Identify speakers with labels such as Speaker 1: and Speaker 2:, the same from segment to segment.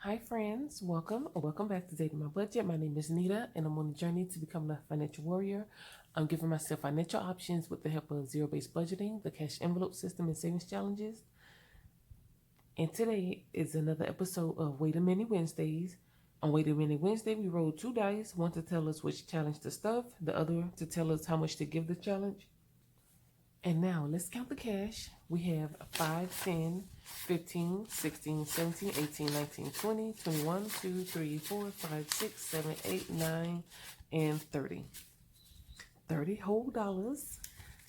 Speaker 1: Hi friends, welcome back to Dating My Budget. My name is Nita and I'm on a journey to become a financial warrior. I'm giving myself financial options with the help of zero-based budgeting, the cash envelope system, and savings challenges. And today is another episode of Wait a Minute Wednesdays. On Wait a Minute Wednesday, we roll two dice, one to tell us which challenge to stuff, the other to tell us how much to give the challenge. And now let's count the cash. We have 5, 10, 15, 16, 17, 18, 19, 20, 21, 2, 3, 4, 5, 6, 7, 8, 9, and 30. 30 whole dollars.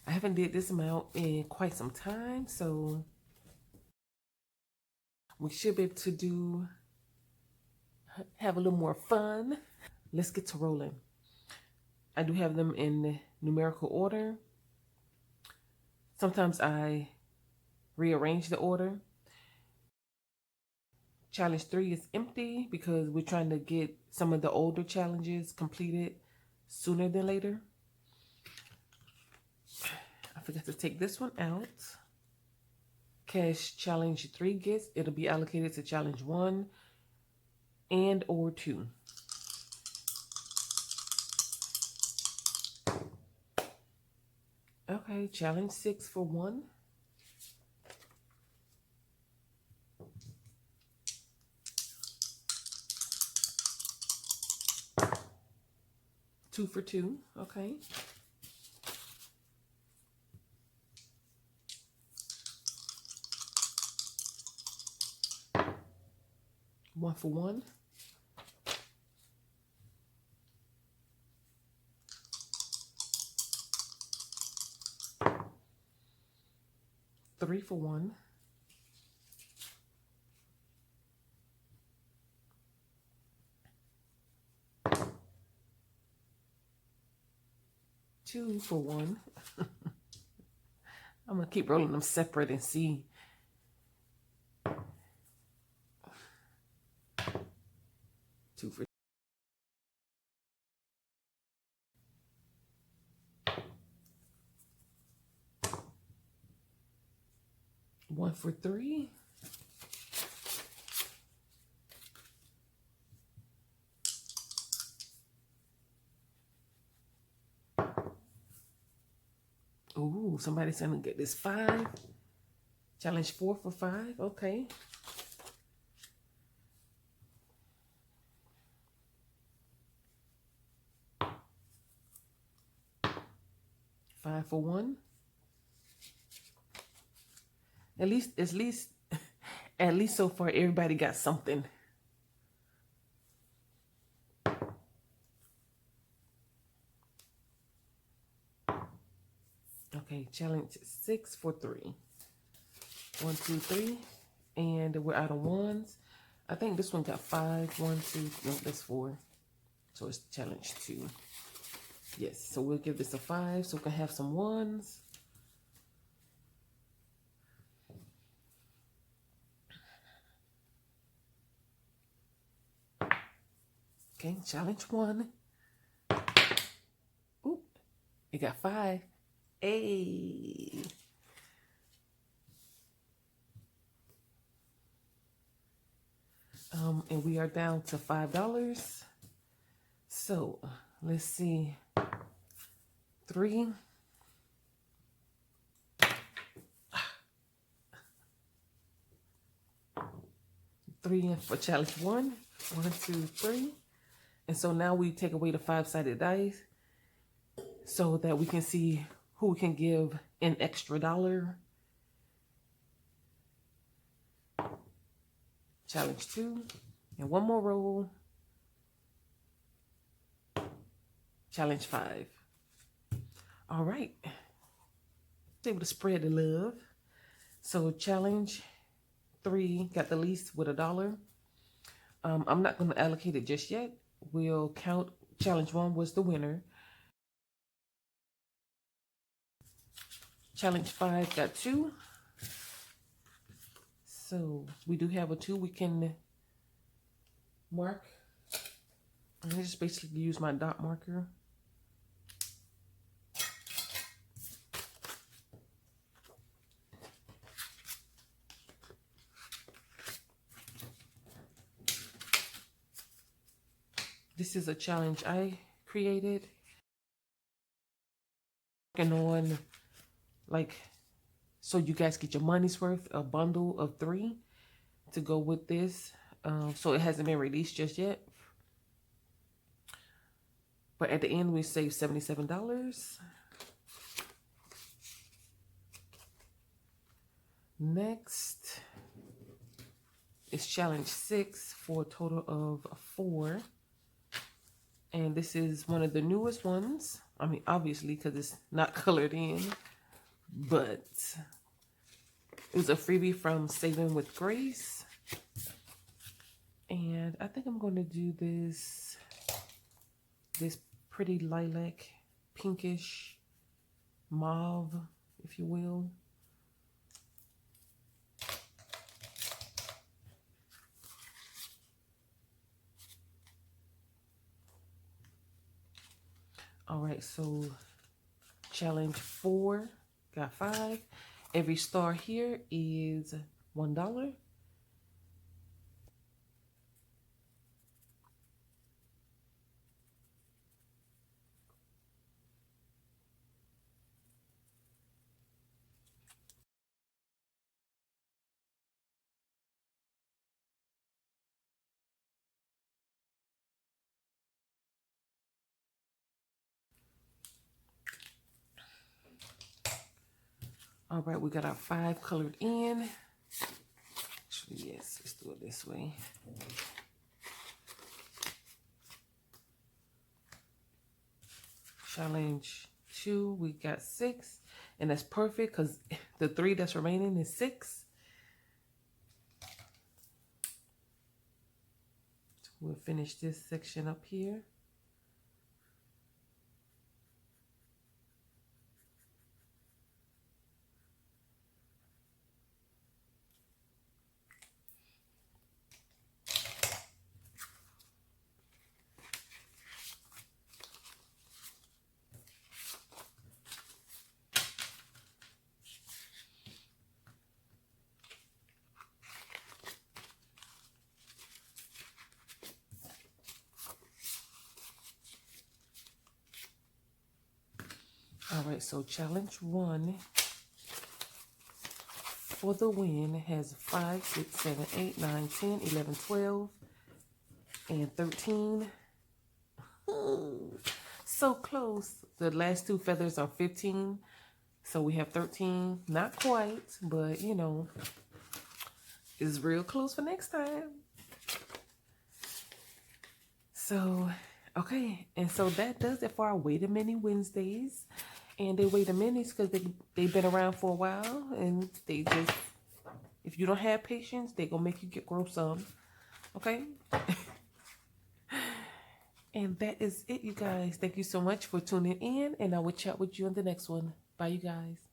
Speaker 1: I haven't did this amount in quite some time, so we should be able to have a little more fun. Let's get to rolling. I do have them in numerical order. Sometimes I rearrange the order. Challenge 3 is empty because we're trying to get some of the older challenges completed sooner than later. I forgot to take this one out. Cash challenge 3 gets, it'll be allocated to challenge 1 and or 2. Okay, challenge 6 for 1. Two for 2, okay. One for 1. Three for 1. Two for 1. I'm gonna keep rolling them separate and see. Two for 1 for 3. Ooh, somebody's gonna get this 5. Challenge 4 for 5. Okay. Five for 1. At least so far, everybody got something. Okay, challenge 6 for 3. 1, 2, 3. And we're out of ones. I think this one got 5. 1, 2, no, that's 4. So it's challenge 2. Yes, so we'll give this a 5 so we can have some ones. Okay, challenge 1. Oop, it got 5. Hey. And we are down to $5. So let's see. 3. Three for challenge 1. 1, 2, 3. And so now we take away the 5-sided dice so that we can see who can give an extra $1. Challenge 2. And one more roll. Challenge 5. All right. Able to spread the love. So challenge 3 got the least with $1. I'm not going to allocate it just yet. We'll count. Challenge 1 was the winner. Challenge 5 got 2. So we do have a 2 we can mark. I just basically use my dot marker. This is a challenge I created. Working on, like, so you guys get your money's worth, a bundle of 3 to go with this. So it hasn't been released just yet. But at the end, we save $77. Next is challenge 6 for a total of 4. And this is one of the newest ones. I mean, obviously, because it's not colored in. But it was a freebie from Saving with Grace. And I think I'm going to do this pretty lilac, pinkish, mauve, if you will. All right, so challenge 4, got 5. Every star here is $1. All right, we got our 5 colored in. Actually, yes, let's do it this way. Challenge 2, we got 6, and that's perfect because the 3 that's remaining is 6. We'll finish this section up here. All right, so challenge 1 for the win has 5, 6, 7, 8, 9, 10, 11, 12, and 13. So close. The last 2 feathers are 15. So we have 13. Not quite, but you know, it's real close for next time. So, okay. And so that does it for our Wait a Minute Wednesdays. And they wait a minute because they've been around for a while. And they just, if you don't have patience, they're going to make you grow some. Okay? And that is it, you guys. Thank you so much for tuning in. And I will chat with you on the next one. Bye, you guys.